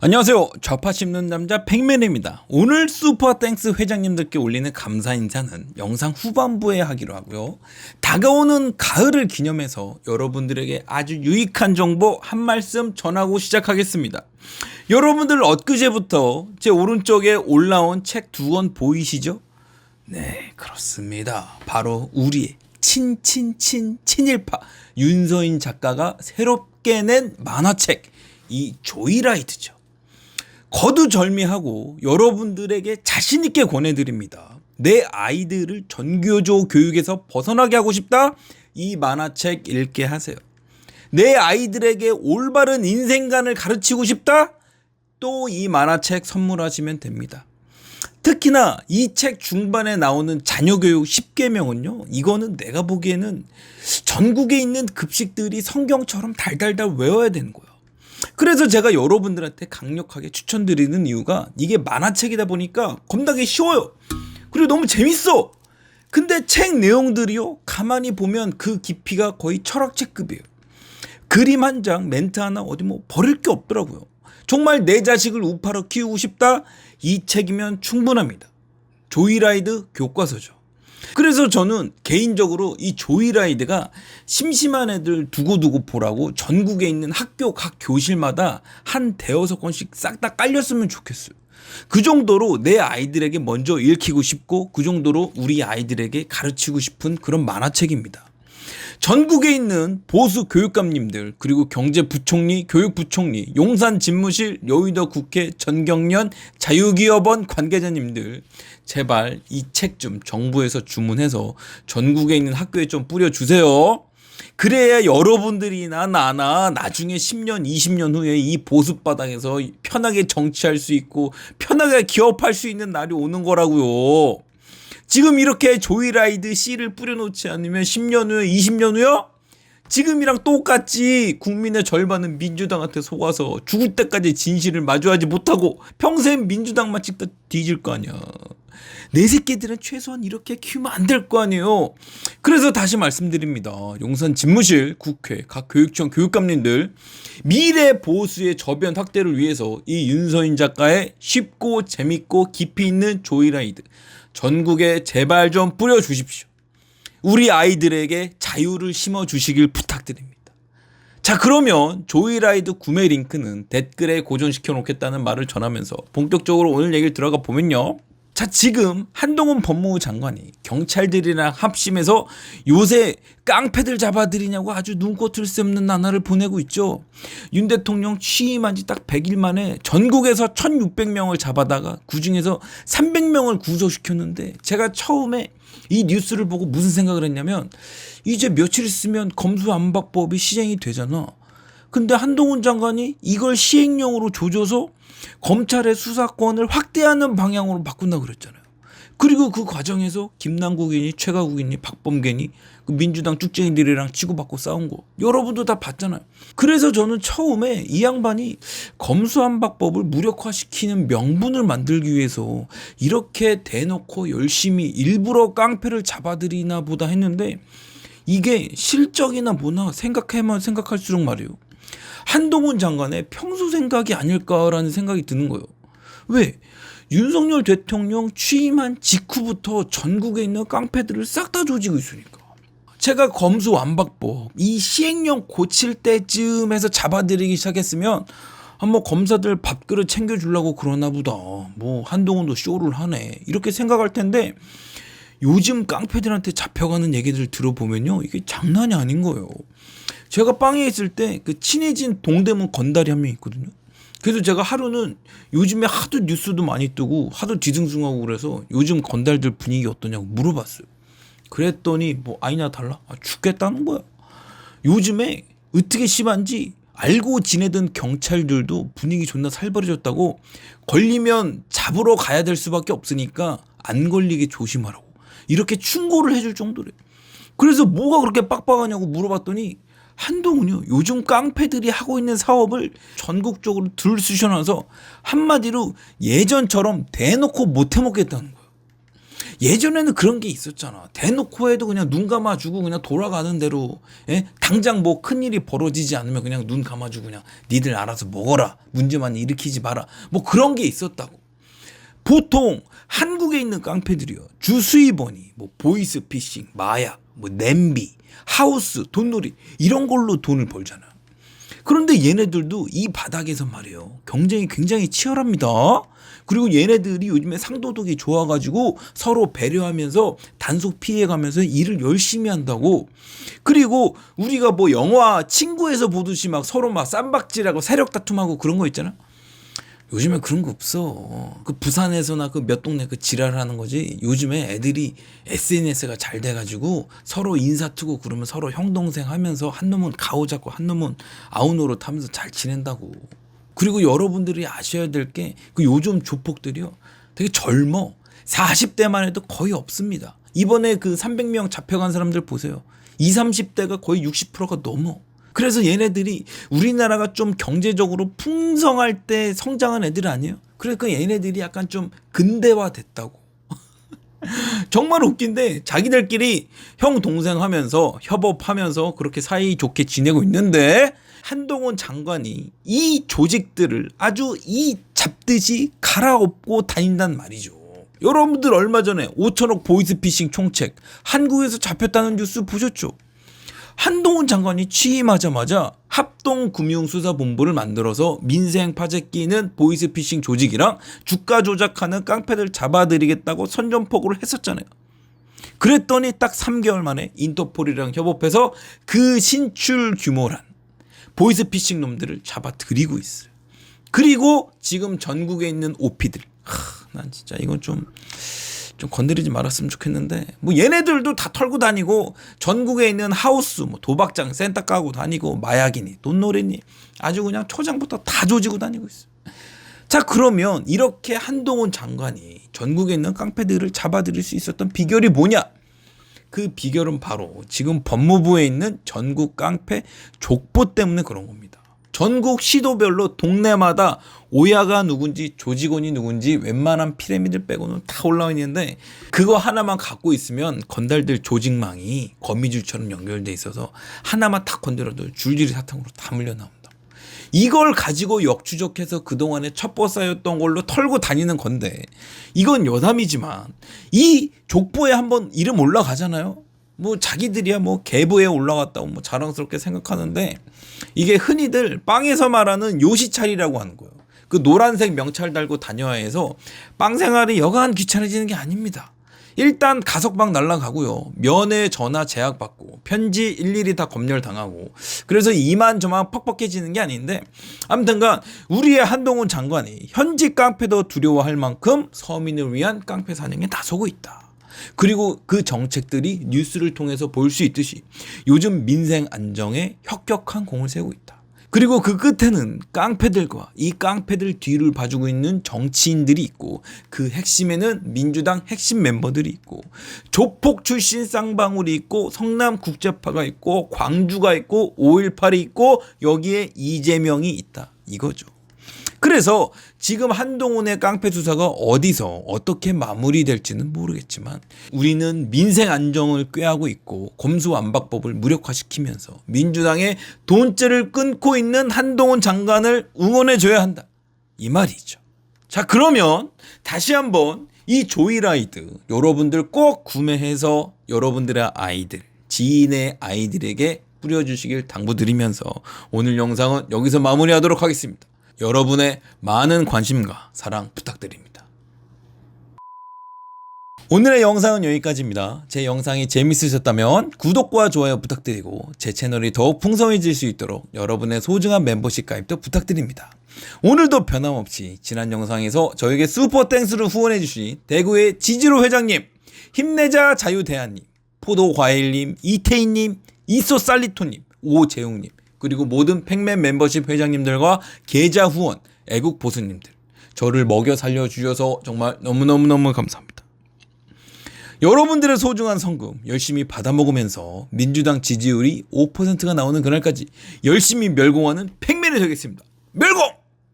안녕하세요. 좌파 씹는 남자 백맨입니다. 오늘 슈퍼땡스 회장님들께 올리는 감사 인사는 영상 후반부에 하기로 하고요. 다가오는 가을을 기념해서 여러분들에게 아주 유익한 정보 한 말씀 전하고 시작하겠습니다. 여러분들 엊그제부터 제 오른쪽에 올라온 책 2권 보이시죠? 네, 그렇습니다. 바로 우리의 친일파 윤서인 작가가 새롭게 낸 만화책 이 조이라이트죠. 거두절미하고 여러분들에게 자신있게 권해드립니다. 내 아이들을 전교조 교육에서 벗어나게 하고 싶다? 이 만화책 읽게 하세요. 내 아이들에게 올바른 인생관을 가르치고 싶다? 또 이 만화책 선물하시면 됩니다. 특히나 이 책 중반에 나오는 자녀교육 10계명은요. 이거는 내가 보기에는 전국에 있는 급식들이 성경처럼 달달달 외워야 되는 거예요. 그래서 제가 여러분들한테 강력하게 추천드리는 이유가 이게 만화책이다 보니까 겁나게 쉬워요. 그리고 너무 재밌어. 근데 책 내용들이요. 가만히 보면 그 깊이가 거의 철학책급이에요. 그림 한 장, 멘트 하나 어디 뭐 버릴 게 없더라고요. 정말 내 자식을 우파로 키우고 싶다? 이 책이면 충분합니다. 조이라이드 교과서죠. 그래서 저는 개인적으로 이 조이라이드가 심심한 애들 두고두고 보라고 전국에 있는 학교 각 교실마다 한 대여섯 권씩 싹 다 깔렸으면 좋겠어요. 그 정도로 내 아이들에게 먼저 읽히고 싶고 그 정도로 우리 아이들에게 가르치고 싶은 그런 만화책입니다. 전국에 있는 보수 교육감님들 그리고 경제부총리, 교육부총리, 용산 집무실, 여의도 국회, 전경련, 자유기업원 관계자님들 제발 이 책 좀 정부에서 주문해서 전국에 있는 학교에 좀 뿌려주세요. 그래야 여러분들이나 나나 나중에 10년, 20년 후에 이 보수바닥에서 편하게 정치할 수 있고 편하게 기업할 수 있는 날이 오는 거라고요. 지금 이렇게 조이라이드 씨를 뿌려놓지 않으면 10년 후에 20년 후요? 지금이랑 똑같이 국민의 절반은 민주당한테 속아서 죽을 때까지 진실을 마주하지 못하고 평생 민주당만 찍다 뒤질 거 아니야. 내 새끼들은 최소한 이렇게 키우면 안 될 거 아니에요. 그래서 다시 말씀드립니다. 용산 집무실, 국회, 각 교육청 교육감님들 미래 보수의 저변 확대를 위해서 이 윤서인 작가의 쉽고 재밌고 깊이 있는 조이라이드 전국에 제발 좀 뿌려주십시오. 우리 아이들에게 자유를 심어주시길 부탁드립니다. 자, 그러면 조이라이드 구매 링크는 댓글에 고정시켜 놓겠다는 말을 전하면서 본격적으로 오늘 얘기를 들어가 보면요. 자, 지금 한동훈 법무부 장관이 경찰들이랑 합심해서 요새 깡패들 잡아들이냐고 아주 눈꽃을 씀는 나날을 보내고 있죠. 윤 대통령 취임한 지 딱 100일 만에 전국에서 1600명을 잡아다가 그중에서 300명을 구속시켰는데 제가 처음에 이 뉴스를 보고 무슨 생각을 했냐면 이제 며칠 있으면 검수안박법이 시행이 되잖아. 근데 한동훈 장관이 이걸 시행령으로 조져서 검찰의 수사권을 확대하는 방향으로 바꾼다고 그랬잖아요. 그리고 그 과정에서 김남국이니 최가국이니 박범계니 그 민주당 쭉쟁이들이랑 치고받고 싸운 거 여러분도 다 봤잖아요. 그래서 저는 처음에 이 양반이 검수안박법을 무력화시키는 명분을 만들기 위해서 이렇게 대놓고 열심히 일부러 깡패를 잡아들이나 보다 했는데 이게 실적이나 뭐나 생각하면 생각할수록 말이에요. 한동훈 장관의 평소 생각이 아닐까라는 생각이 드는 거예요. 왜? 윤석열 대통령 취임한 직후부터 전국에 있는 깡패들을 싹 다 조지고 있으니까. 제가 검수완박법 이 시행령 고칠 때쯤에서 잡아들이기 시작했으면 한번 검사들 밥그릇 챙겨주려고 그러나 보다. 뭐 한동훈도 쇼를 하네. 이렇게 생각할 텐데 요즘 깡패들한테 잡혀가는 얘기들 들어보면요. 이게 장난이 아닌 거예요. 제가 빵에 있을 때 그 친해진 동대문 건달이 한 명 있거든요. 그래서 제가 하루는 요즘에 하도 뉴스도 많이 뜨고 하도 뒤숭숭하고 그래서 요즘 건달들 분위기 어떠냐고 물어봤어요. 그랬더니 뭐 아니나 달라? 죽겠다는 거야. 요즘에 어떻게 심한지 알고 지내던 경찰들도 분위기 존나 살벌해졌다고 걸리면 잡으러 가야 될 수밖에 없으니까 안 걸리게 조심하라고 이렇게 충고를 해줄 정도래. 그래서 뭐가 그렇게 빡빡하냐고 물어봤더니 한동훈이요. 요즘 깡패들이 하고 있는 사업을 전국적으로 들쑤셔놔서 한마디로 예전처럼 대놓고 못해먹겠다는 거예요. 예전에는 그런 게 있었잖아. 대놓고 해도 그냥 눈 감아주고 그냥 돌아가는 대로, 예? 당장 뭐 큰일이 벌어지지 않으면 그냥 눈 감아주고 그냥 니들 알아서 먹어라. 문제만 일으키지 마라. 뭐 그런 게 있었다고. 보통 한국에 있는 깡패들이요. 주수입원이 뭐 보이스피싱, 마약, 뭐 냄비, 하우스, 돈놀이 이런 걸로 돈을 벌잖아. 그런데 얘네들도 이 바닥에서 말이에요. 경쟁이 굉장히 치열합니다. 그리고 얘네들이 요즘에 상도덕이 좋아가지고 서로 배려하면서 단속 피해가면서 일을 열심히 한다고. 그리고 우리가 뭐 영화 친구에서 보듯이 막 서로 막 쌈박질하고 세력 다툼하고 그런 거 있잖아. 요즘에 그런 거 없어. 그 부산에서나 그 몇 동네 그 지랄하는 거지. 요즘에 애들이 SNS가 잘 돼가지고 서로 인사트고 그러면 서로 형 동생 하면서 한 놈은 가오 잡고 한 놈은 아우노로 타면서 잘 지낸다고. 그리고 여러분들이 아셔야 될 게 그 요즘 조폭들이요. 되게 젊어. 40대만 해도 거의 없습니다. 이번에 그 300명 잡혀간 사람들 보세요. 20, 30대가 거의 60%가 넘어. 그래서 얘네들이 우리나라가 좀 경제적으로 풍성할 때 성장한 애들 아니에요? 그러니까 얘네들이 약간 좀 근대화 됐다고. 정말 웃긴데 자기들끼리 형 동생 하면서 협업하면서 그렇게 사이좋게 지내고 있는데 한동훈 장관이 이 조직들을 아주 이 잡듯이 갈아엎고 다닌단 말이죠. 여러분들 얼마 전에 5천억 보이스피싱 총책 한국에서 잡혔다는 뉴스 보셨죠? 한동훈 장관이 취임하자마자 합동금융수사본부를 만들어서 민생 파재 끼는 보이스피싱 조직이랑 주가 조작하는 깡패들 잡아들이겠다고 선전포고를 했었잖아요. 그랬더니 딱 3개월 만에 인터폴이랑 협업해서 그 신출 규모란 보이스피싱 놈들을 잡아들이고 있어요. 그리고 지금 전국에 있는 오피들. 난 진짜 이건 좀 건드리지 말았으면 좋겠는데 뭐 얘네들도 다 털고 다니고 전국에 있는 하우스 뭐 도박장 센터 까고 다니고 마약이니 돈노래니 아주 그냥 초장부터 다 조지고 다니고 있어요. 자, 그러면 이렇게 한동훈 장관이 전국에 있는 깡패들을 잡아들일 수 있었던 비결이 뭐냐? 그 비결은 바로 지금 법무부에 있는 전국 깡패 족보 때문에 그런 겁니다. 전국 시도별로 동네마다 오야가 누군지 조직원이 누군지 웬만한 피라미드 빼고는 다 올라와 있는데 그거 하나만 갖고 있으면 건달들 조직망이 거미줄처럼 연결돼 있어서 하나만 딱 건드려도 줄줄이 사탕으로 다 물려나온다. 이걸 가지고 역추적해서 그동안에 첩보 쌓였던 걸로 털고 다니는 건데 이건 여담이지만 이 족보에 한번 이름 올라가잖아요. 뭐 자기들이야 뭐 계보에 올라갔다고 뭐 자랑스럽게 생각하는데 이게 흔히들 빵에서 말하는 요시찰이라고 하는 거예요. 그 노란색 명찰 달고 다녀야 해서 빵 생활이 여간 귀찮아지는 게 아닙니다. 일단 가석방 날라가고요. 면회 전화 제약받고 편지 일일이 다 검열당하고 그래서 이만저만 퍽퍽해지는 게 아닌데 아무튼간 우리의 한동훈 장관이 현직 깡패도 두려워할 만큼 서민을 위한 깡패 사냥에 나서고 있다. 그리고 그 정책들이 뉴스를 통해서 볼 수 있듯이 요즘 민생 안정에 혁혁한 공을 세우고 있다. 그리고 그 끝에는 깡패들과 이 깡패들 뒤를 봐주고 있는 정치인들이 있고 그 핵심에는 민주당 핵심 멤버들이 있고 조폭 출신 쌍방울이 있고 성남국제파가 있고 광주가 있고 5.18이 있고 여기에 이재명이 있다. 이거죠. 그래서 지금 한동훈의 깡패 수사가 어디서 어떻게 마무리될지는 모르겠지만 우리는 민생 안정을 꾀하고 있고 검수완박법을 무력화시키면서 민주당의 돈줄을 끊고 있는 한동훈 장관을 응원해줘야 한다. 이 말이죠. 자, 그러면 다시 한번 이 조이라이드 여러분들 꼭 구매해서 여러분들의 아이들, 지인의 아이들에게 뿌려주시길 당부드리면서 오늘 영상은 여기서 마무리하도록 하겠습니다. 여러분의 많은 관심과 사랑 부탁드립니다. 오늘의 영상은 여기까지입니다. 제 영상이 재밌으셨다면 구독과 좋아요 부탁드리고 제 채널이 더욱 풍성해질 수 있도록 여러분의 소중한 멤버십 가입도 부탁드립니다. 오늘도 변함없이 지난 영상에서 저에게 슈퍼땡스를 후원해주신 대구의 지지로 회장님, 힘내자 자유대한님, 포도과일님, 이태인님, 이소살리토님, 오재웅님 그리고 모든 팩맨 멤버십 회장님들과 계좌 후원, 애국 보수님들 저를 먹여 살려주셔서 정말 너무너무 감사합니다. 여러분들의 소중한 성금 열심히 받아먹으면서 민주당 지지율이 5%가 나오는 그날까지 열심히 멸공하는 팩맨이 되겠습니다. 멸공!